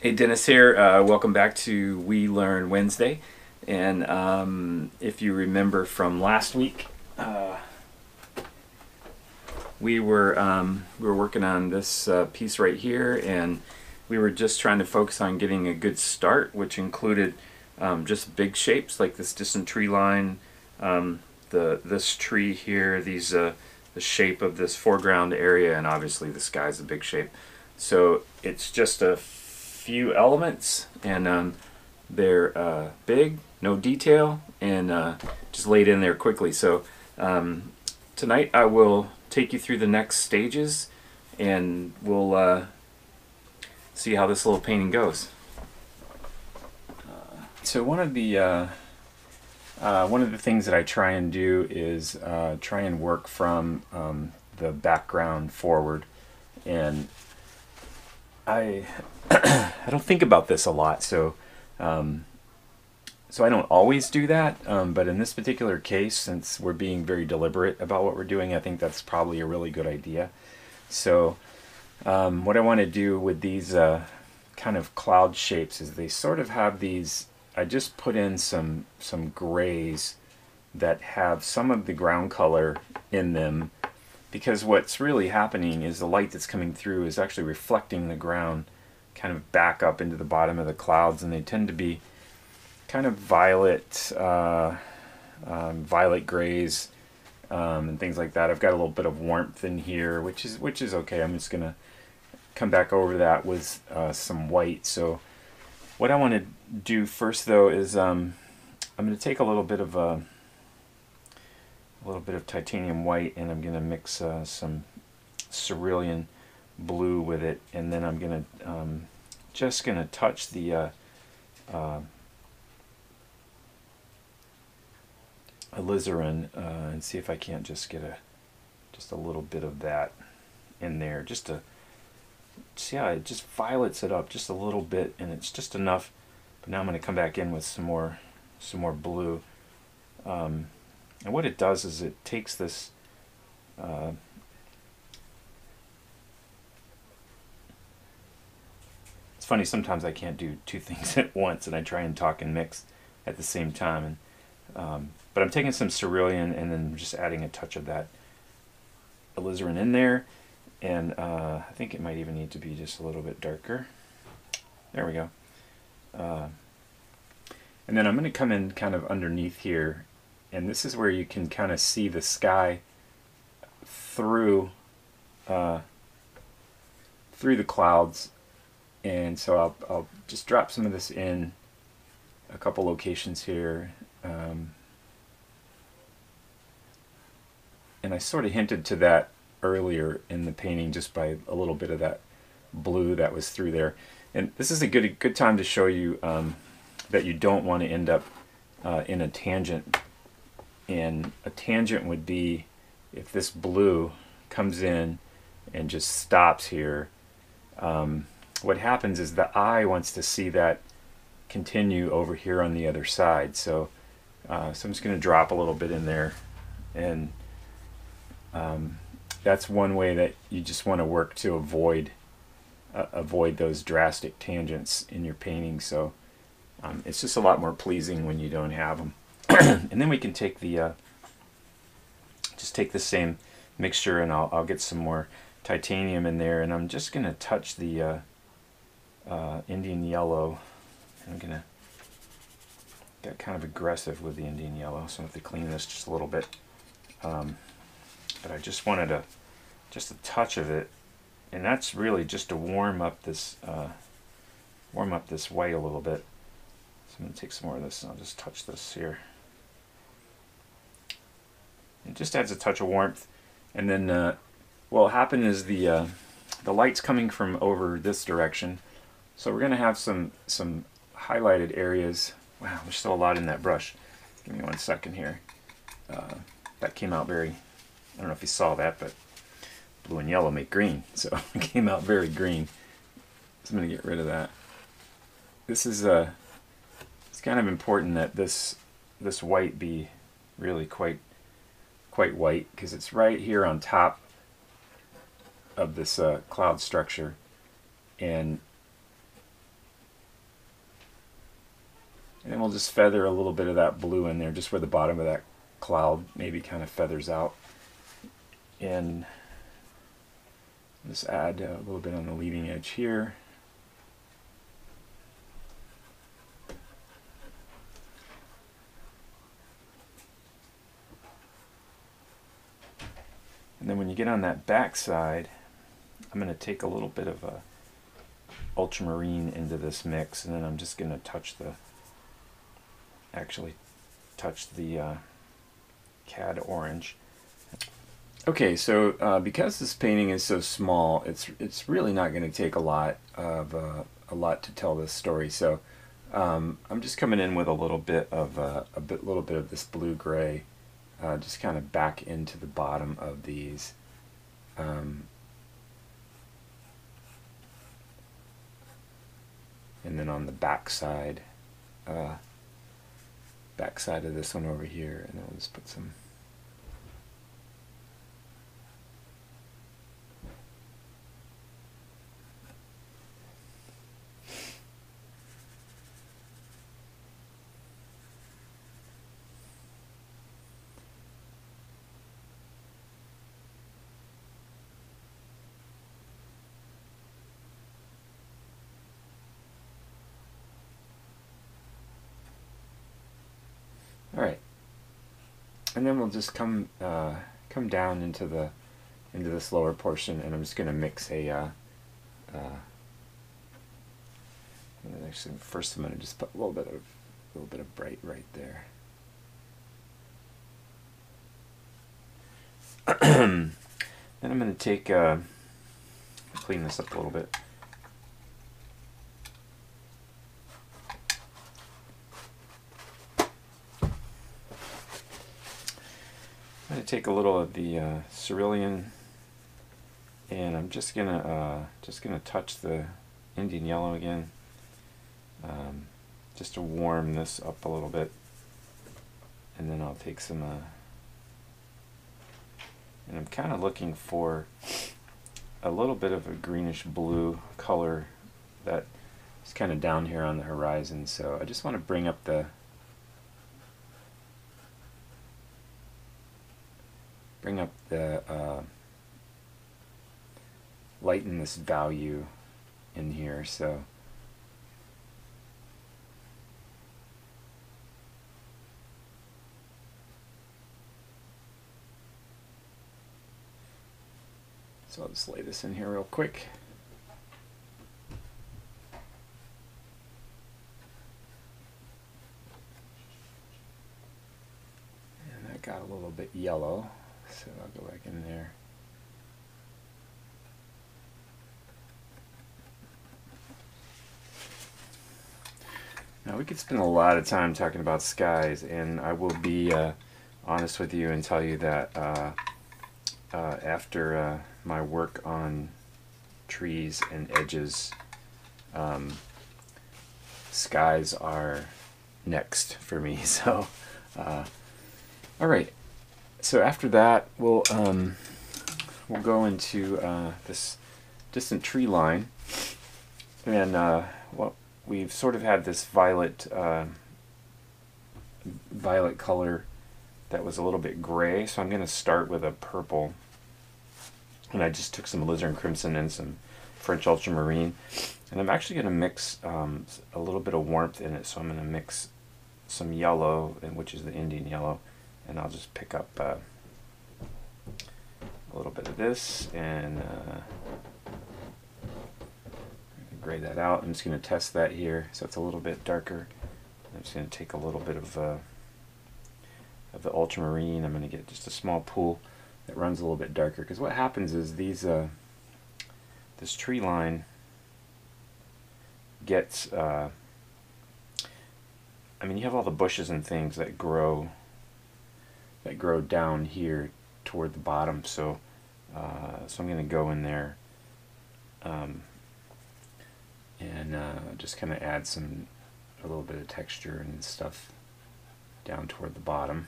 Hey, Dennis here. Welcome back to We Learn Wednesday. And if you remember from last week, we were working on this piece right here, and we were just trying to focus on getting a good start, which included just big shapes like this distant tree line, this tree here, the shape of this foreground area, and obviously the sky's a big shape. So it's just a few elements, and they're big, no detail, and just laid in there quickly. So tonight I will take you through the next stages, and we'll see how this little painting goes. So one of the things that I try and do is try and work from the background forward, and I I don't think about this a lot, so I don't always do that, but in this particular case, since we're being very deliberate about what we're doing, I think that's probably a really good idea. So what I want to do with these kind of cloud shapes is they sort of have these, I just put in some grays that have some of the ground color in them, because what's really happening is the light that's coming through is actually reflecting the ground kind of back up into the bottom of the clouds, and they tend to be kind of violet grays, and things like that. I've got a little bit of warmth in here, which is okay. I'm just gonna come back over that with some white. So what I want to do first, though, is I'm going to take a little bit of titanium white, and I'm going to mix some cerulean blue with it, and then I'm going to just going to touch the alizarin and see if I can't just get just a little bit of that in there, just to see how it just violets it up just a little bit, and it's just enough. But now I'm going to come back in with some more blue, and what it does is it takes this it's funny, sometimes I can't do two things at once, and I try and talk and mix at the same time, and but I'm taking some cerulean and then just adding a touch of that alizarin in there, and I think it might even need to be just a little bit darker. There we go. And then I'm going to come in kind of underneath here, and this is where you can kind of see the sky through the clouds, and so I'll just drop some of this in a couple locations here. And I sort of hinted to that earlier in the painting just by a little bit of that blue that was through there. And this is a good time to show you that you don't want to end up in a tangent. And a tangent would be if this blue comes in and just stops here. What happens is the eye wants to see that continue over here on the other side. So, so I'm just going to drop a little bit in there, and that's one way that you just want to work to avoid those drastic tangents in your painting. So it's just a lot more pleasing when you don't have them. And then we can take the just take the same mixture, and I'll get some more titanium in there, and I'm just going to touch the Indian yellow. I'm going to get kind of aggressive with the Indian yellow, so I have to clean this just a little bit. But I just wanted just a touch of it, and that's really just to warm up this white a little bit. So I'm going to take some more of this, and I'll just touch this here. It just adds a touch of warmth, and then what will happen is the light's coming from over this direction, so we're going to have some highlighted areas. Wow, there's still a lot in that brush. Give me 1 second here. That came out very, I don't know if you saw that, but blue and yellow make green, so it came out very green. So I'm going to get rid of that. This is it's kind of important that this white be really quite white, because it's right here on top of this cloud structure, and And then we'll just feather a little bit of that blue in there, just where the bottom of that cloud maybe kind of feathers out. And just add a little bit on the leading edge here. And then when you get on that back side, I'm going to take a little bit of a ultramarine into this mix, and then I'm just going to touch the cad orange. Okay, so because this painting is so small, it's really not going to take a lot to tell this story. So I'm just coming in with a little bit of this blue gray, just kind of back into the bottom of these. And then on the back side of this one over here, and then we'll just put some Alright, and then we'll just come down into this lower portion, and I'm just going to mix actually first I'm going to just put a little bit of bright right there. Then I'm going to clean this up a little bit. I'm going to take a little of the cerulean, and I'm just gonna touch the Indian yellow again, just to warm this up a little bit, and then I'll take some. And I'm kind of looking for a little bit of a greenish blue color that is kind of down here on the horizon. So I just want to bring up the lighten this value in here. So I'll just lay this in here real quick. And that got a little bit yellow, so I'll go back in there. Now we could spend a lot of time talking about skies, and I will be honest with you and tell you that after my work on trees and edges, skies are next for me. So alright, so after that we'll go into this distant tree line, and well, we've sort of had this violet color that was a little bit gray, so I'm going to start with a purple. And I just took some alizarin crimson and some French ultramarine, and I'm actually going to mix a little bit of warmth in it. So I'm going to mix some yellow, which is the Indian yellow, and I'll just pick up a little bit of this and gray that out. I'm just going to test that here, so it's a little bit darker. I'm just going to take a little bit of the ultramarine. I'm going to get just a small pool that runs a little bit darker, because what happens is these this tree line gets I mean, you have all the bushes and things that grow down here toward the bottom, so so I'm going to go in there and just kind of add a little bit of texture and stuff down toward the bottom.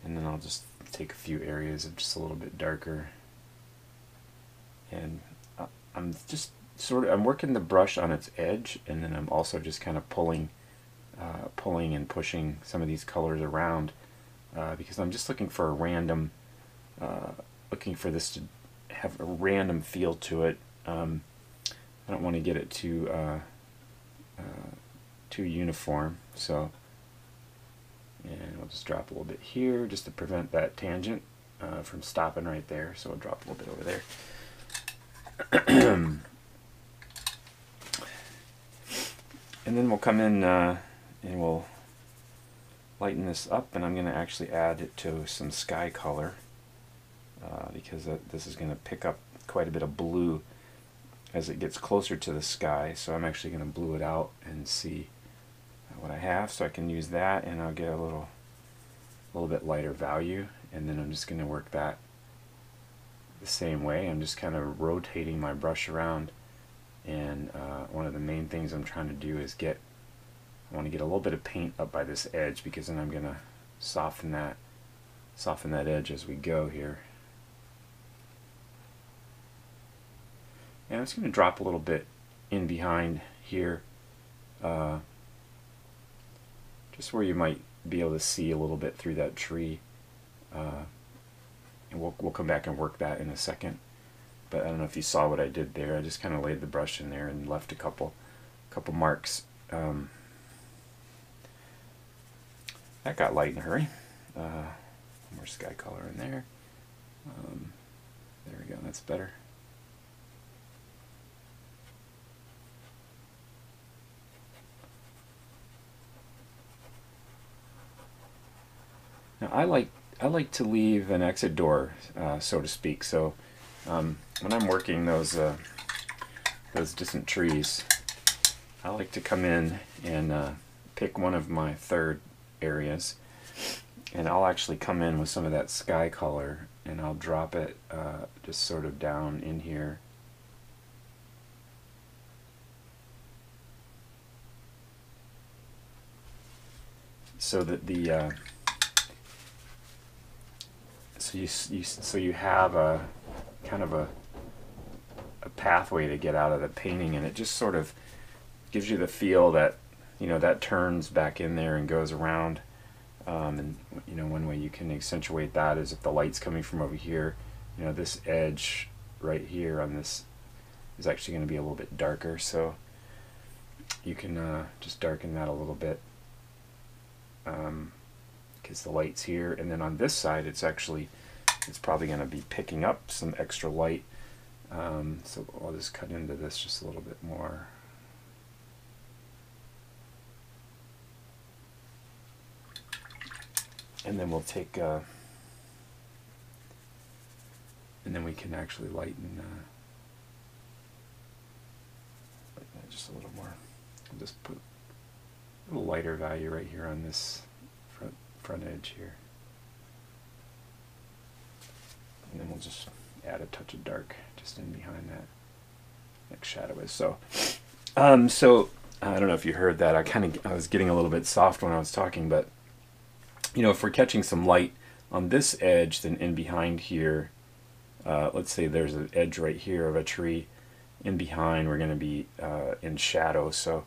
And then I'll just take a few areas of just a little bit darker, and I'm just I'm working the brush on its edge, and then I'm also just kind of pulling and pushing some of these colors around because I'm just looking for a random, looking for this to have a random feel to it. I don't want to get it too uniform, so, and we'll just drop a little bit here just to prevent that tangent from stopping right there. So we'll drop a little bit over there. And then we'll come in and we'll lighten this up, and I'm going to actually add it to some sky color because this is going to pick up quite a bit of blue as it gets closer to the sky. So I'm actually going to blue it out and see what I have, so I can use that, and I'll get a little bit lighter value. And then I'm just going to work that the same way. I'm just kind of rotating my brush around, and one of the main things I'm trying to do is I want to get a little bit of paint up by this edge, because then I'm going to soften that edge as we go here. And I'm just going to drop a little bit in behind here, just where you might be able to see a little bit through that tree. And we'll come back and work that in a second. But I don't know if you saw what I did there. I just kind of laid the brush in there and left a couple marks. That got light in a hurry. More sky color in there. There we go. That's better. Now I like to leave an exit door, so to speak. So when I'm working those distant trees, I like to come in and pick one of my third areas, and I'll actually come in with some of that sky color, and I'll drop it just sort of down in here. So that the so you have a kind of a pathway to get out of the painting, and it just sort of gives you the feel that, you know, that turns back in there and goes around. And you know, one way you can accentuate that is if the light's coming from over here, you know, this edge right here on this is actually going to be a little bit darker, so you can just darken that a little bit because the light's here. And then on this side, it's probably going to be picking up some extra light, so I'll just cut into this just a little bit more. And then we'll take and then we can actually lighten that just a little more. I'll just put a little lighter value right here on this front edge here, and then we'll just add a touch of dark just in behind that next shadow is. So so I don't know if you heard that. I was getting a little bit soft when I was talking, but you know, if we're catching some light on this edge, then in behind here, let's say there's an edge right here of a tree, in behind we're going to be in shadow. So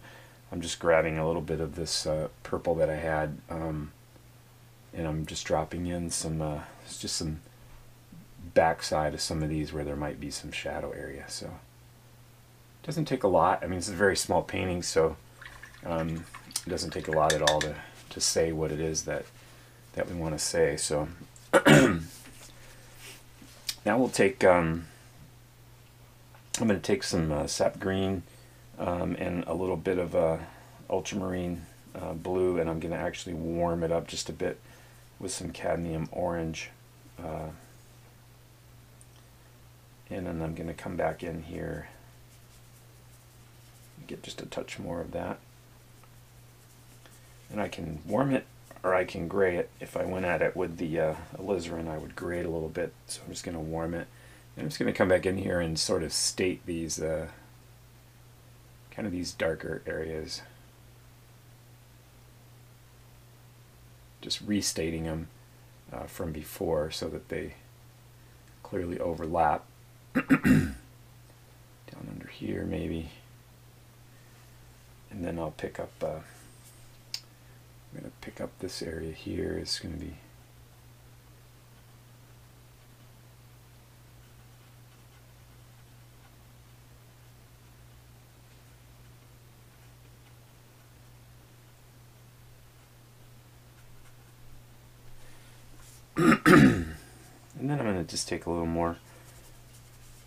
I'm just grabbing a little bit of this purple that I had, and I'm just dropping in some just some backside of some of these where there might be some shadow area. So it doesn't take a lot. I mean, it's a very small painting, so it doesn't take a lot at all to say what it is that we want to say. So now we'll take I'm going to take some sap green and a little bit of ultramarine blue, and I'm going to actually warm it up just a bit with some cadmium orange, and then I'm going to come back in here and get just a touch more of that, and I can warm it or I can gray it. If I went at it with the alizarin, I would gray it a little bit, so I'm just going to warm it. And I'm just going to come back in here and sort of state these kind of these darker areas, just restating them from before so that they clearly overlap. Down under here maybe. And then I'll pick up, I'm going to pick up this area here. It's going to be and then I'm going to just take a little more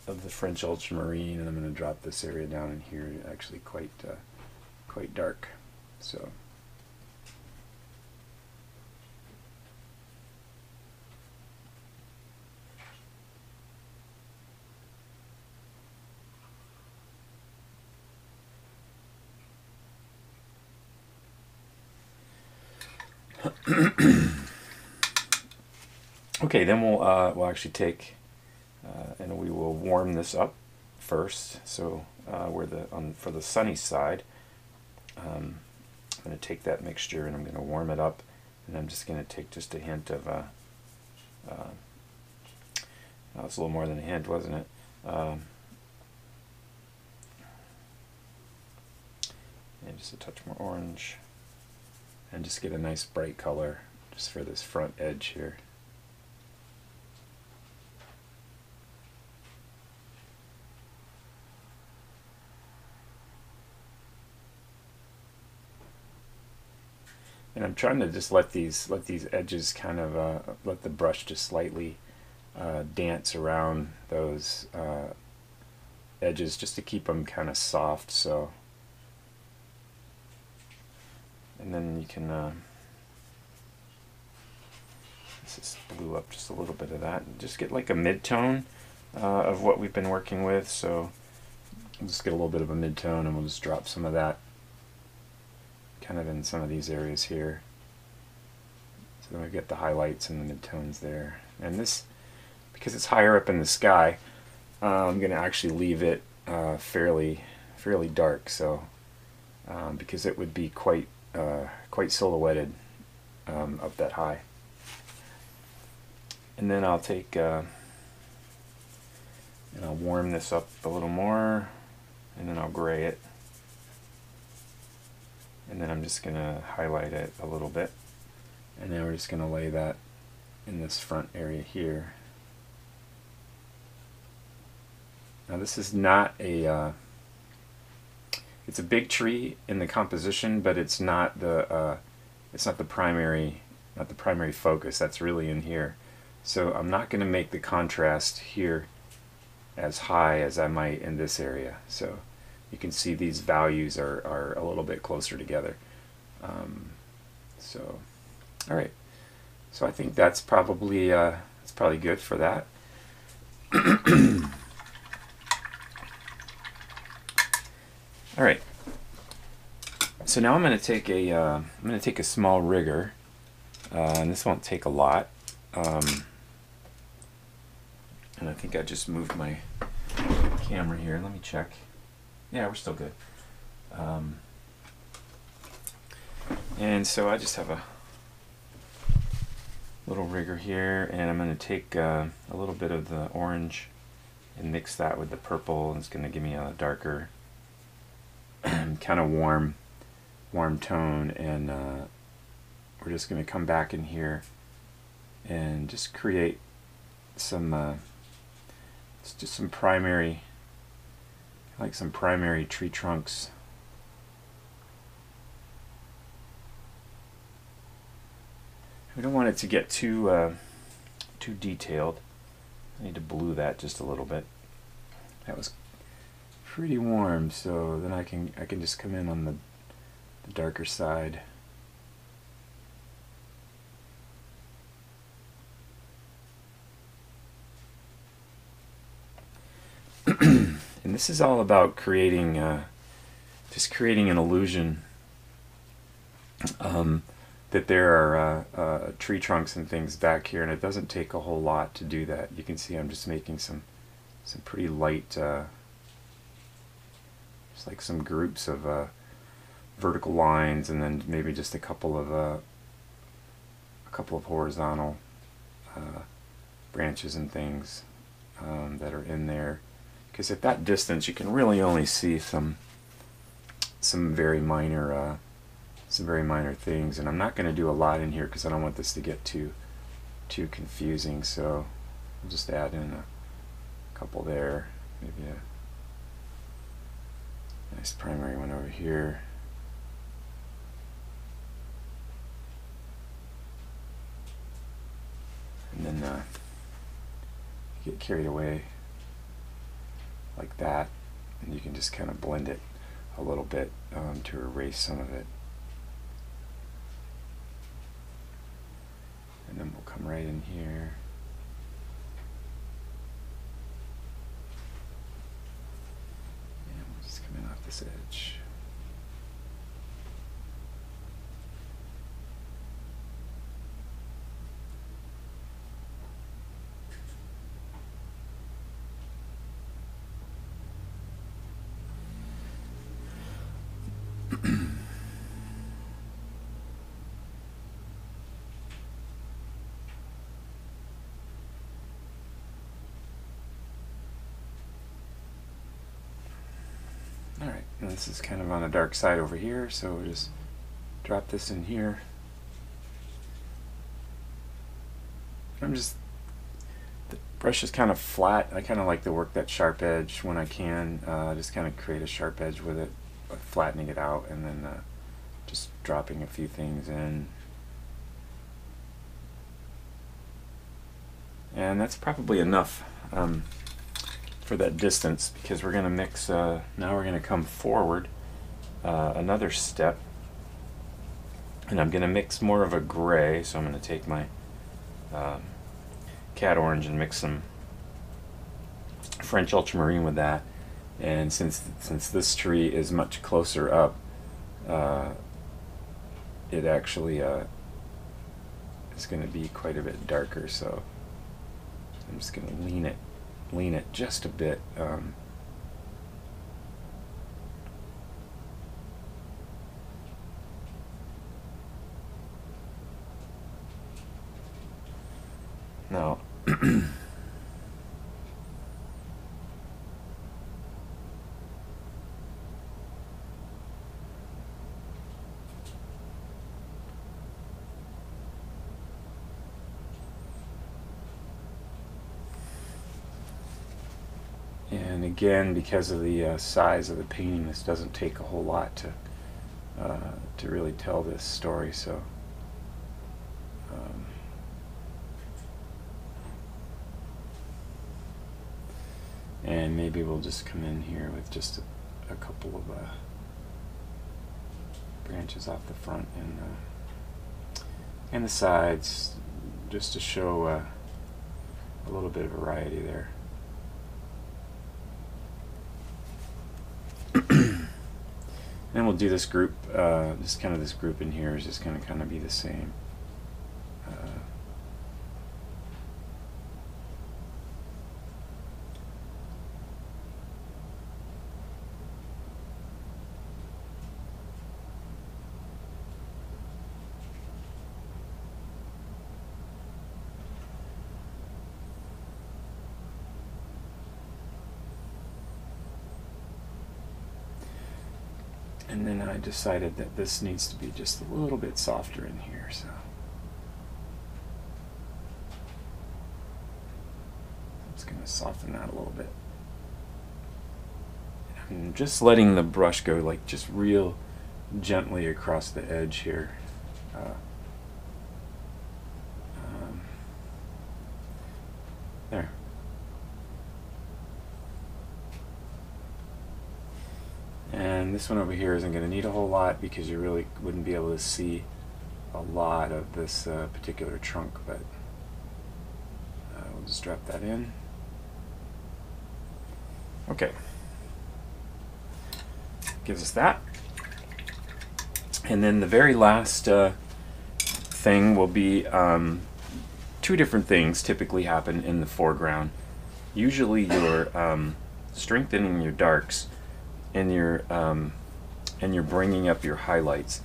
of the French ultramarine, and I'm going to drop this area down in here, actually quite dark. So okay, then we'll actually take and we will warm this up first. So for the sunny side, I'm going to take that mixture and I'm going to warm it up, and I'm just going to take just a hint of it's a little more than a hint, wasn't it? And just a touch more orange, and just get a nice bright color just for this front edge here. And I'm trying to just let these edges kind of let the brush just slightly dance around those edges, just to keep them kind of soft. So, and then you can just blue up just a little bit of that, and just get like a mid-tone of what we've been working with. So we'll just get a little bit of a mid-tone, and we'll just drop some of that kind of in some of these areas here. So then we get the highlights and the mid-tones there. And this, because it's higher up in the sky, I'm going to actually leave it fairly dark. So because it would be quite silhouetted up that high. And then I'll take and I'll warm this up a little more, and then I'll gray it. And then I'm just going to highlight it a little bit. And then we're just going to lay that in this front area here. Now this is not a, it's a big tree in the composition, but it's not the primary focus. That's really in here. So I'm not going to make the contrast here as high as I might in this area. So you can see these values are a little bit closer together. So, all right. So I think that's probably good for that. All right. So now I'm going to take a small rigger, and this won't take a lot. And I think I just moved my camera here. Let me check. Yeah, we're still good. And so I just have a little rigger here, and I'm going to take a little bit of the orange and mix that with the purple, and it's going to give me a darker kind of warm tone. And we're just going to come back in here and just create some just some primary, like some primary tree trunks. We don't want it to get too detailed. I need to blue that just a little bit. That was pretty warm, so then I can just come in on the darker side. And this is all about creating, just creating an illusion that there are tree trunks and things back here, and it doesn't take a whole lot to do that. You can see I'm just making some pretty light, just like some groups of vertical lines, and then maybe just a couple of horizontal branches and things that are in there. because at that distance you can really only see some very minor things, and I'm not going to do a lot in here because I don't want this to get too confusing. So I'll just add in a couple there, maybe a nice primary one over here. And then get carried away like that, and you can just kind of blend it a little bit to erase some of it. And then we'll come right in here. And we'll just come in off this edge. Alright, and this is kind of on the dark side over here, so we'll just drop this in here. The brush is kind of flat. I kind of like to work that sharp edge when I can. Just kind of create a sharp edge with it, flattening it out, and then just dropping a few things in. And that's probably enough for that distance, because we're going to mix, now we're going to come forward another step, and I'm going to mix more of a gray. So I'm going to take my cat orange and mix some French ultramarine with that. And since this tree is much closer up, it actually is going to be quite a bit darker, so I'm just going to lean it just a bit. Now and again, because of the size of the painting, this doesn't take a whole lot to really tell this story. So and maybe we'll just come in here with just a couple of branches off the front and the sides, just to show a little bit of variety there. And we'll do this group, just kind of this group in here is just going to kind of be the same. And then I decided that this needs to be just a little bit softer in here, so I'm just going to soften that a little bit. I'm just letting the brush go like just real gently across the edge here. There. And this one over here isn't going to need a whole lot because you really wouldn't be able to see a lot of this particular trunk, but we'll just drop that in. Okay. Gives us that. And then the very last thing will be two different things typically happen in the foreground. Usually you're strengthening your darks, and you're bringing up your highlights.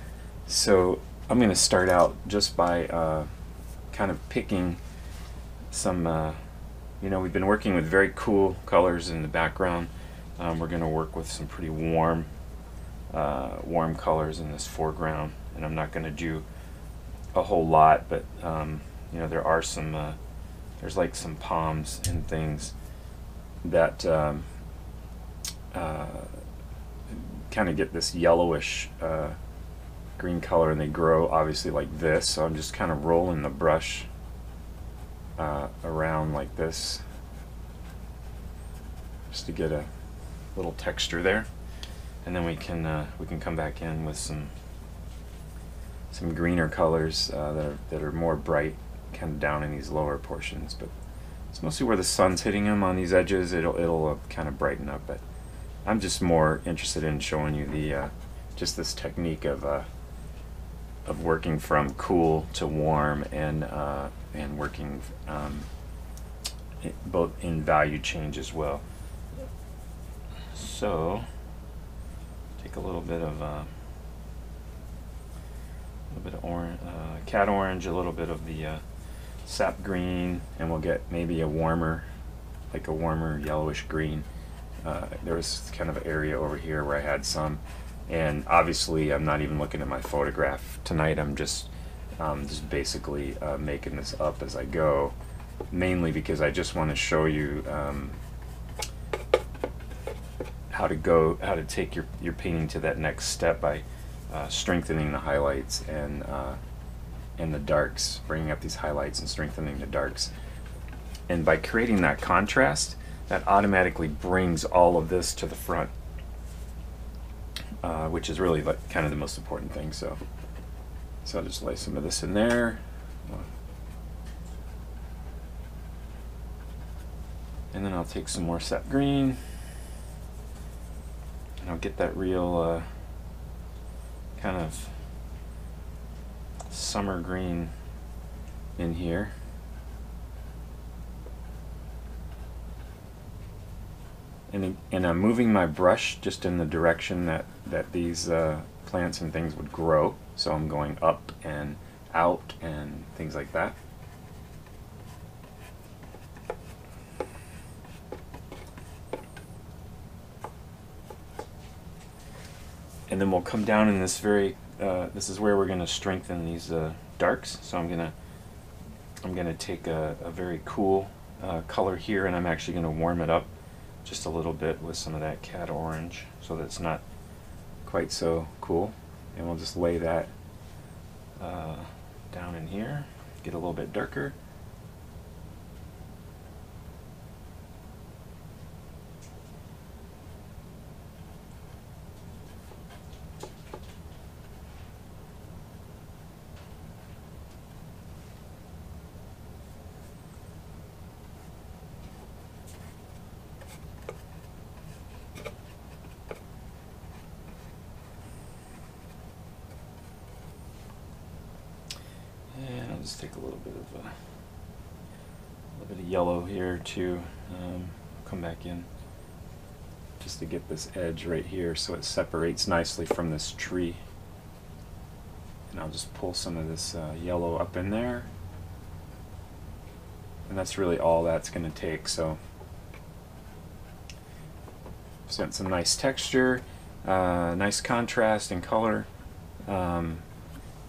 So I'm going to start out just by kind of picking some You know, we've been working with very cool colors in the background. We're going to work with some pretty warm colors in this foreground, and I'm not going to do a whole lot, but you know, there are some there's like some palms and things that kind of get this yellowish green color, and they grow obviously like this. So I'm just kind of rolling the brush around like this, just to get a little texture there, and then we can come back in with some greener colors that are more bright, kind of down in these lower portions. But it's mostly where the sun's hitting them on these edges. It'll kind of brighten up. But I'm just more interested in showing you the just this technique of working from cool to warm, and working both in value change as well. So take a little bit of orange, cat orange, a little bit of the sap green, and we'll get maybe a warmer, like a warmer yellowish green. There was kind of an area over here where I had some, and obviously I'm not even looking at my photograph tonight. I'm just basically making this up as I go, mainly because I just want to show you how to take your painting to that next step by strengthening the highlights and the darks, bringing up these highlights and strengthening the darks. And by creating that contrast, that automatically brings all of this to the front, which is really like kind of the most important thing. So I'll just lay some of this in there. And then I'll take some more sap green, and I'll get that real kind of summer green in here. And I'm moving my brush just in the direction that these plants and things would grow. So I'm going up and out and things like that. And then we'll come down in this very, this is where we're going to strengthen these darks. So I'm gonna take a very cool color here, and I'm actually going to warm it up just a little bit with some of that cat orange, so that it's not quite so cool. And we'll just lay that down in here, get a little bit darker. Just take a little bit of yellow here too. Come back in just to get this edge right here so it separates nicely from this tree. And I'll just pull some of this yellow up in there, and that's really all that's going to take. So it's got some nice texture, nice contrast in color, and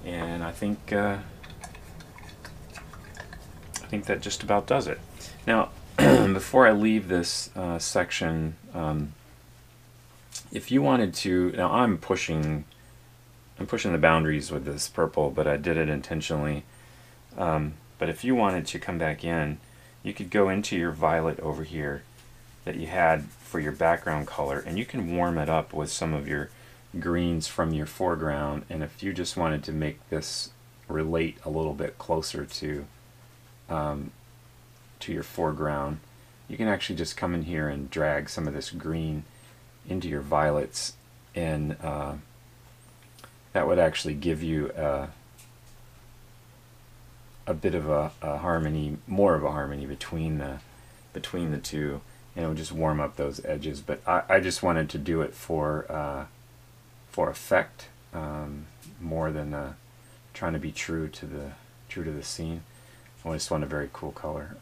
I think that just about does it. Now, before I leave this section, if you wanted to, now I'm pushing the boundaries with this purple, but I did it intentionally. But if you wanted to come back in, you could go into your violet over here that you had for your background color, and you can warm it up with some of your greens from your foreground. And if you just wanted to make this relate a little bit closer to your foreground, you can actually just come in here and drag some of this green into your violets, and that would actually give you a bit of a harmony, more of a harmony between the two, and it would just warm up those edges. But I just wanted to do it for effect, more than trying to be true to the scene. I just want a very cool color.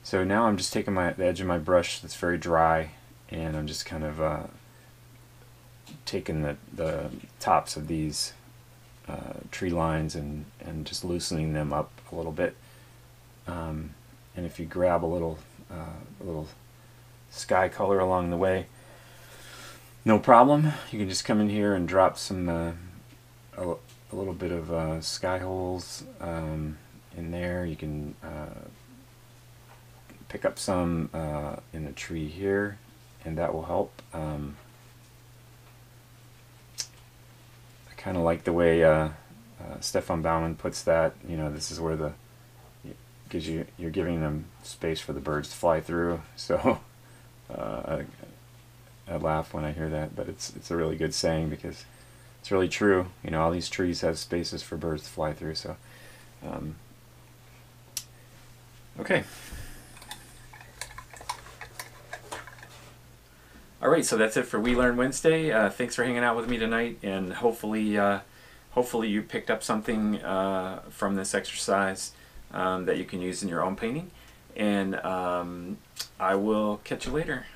So now I'm just taking the edge of my brush that's very dry, and I'm just kind of taking the tops of these tree lines and just loosening them up a little bit. And if you grab a little sky color along the way, no problem. You can just come in here and drop some a little bit of sky holes in there. You can pick up some in the tree here, and that will help. I kind of like the way Stefan Baumann puts that. You know, this is where you're giving them space for the birds to fly through. So I laugh when I hear that, but it's a really good saying because it's really true. You know, all these trees have spaces for birds to fly through. So okay. Alright, so that's it for We Learn Wednesday. Thanks for hanging out with me tonight, and hopefully you picked up something from this exercise that you can use in your own painting. And I will catch you later.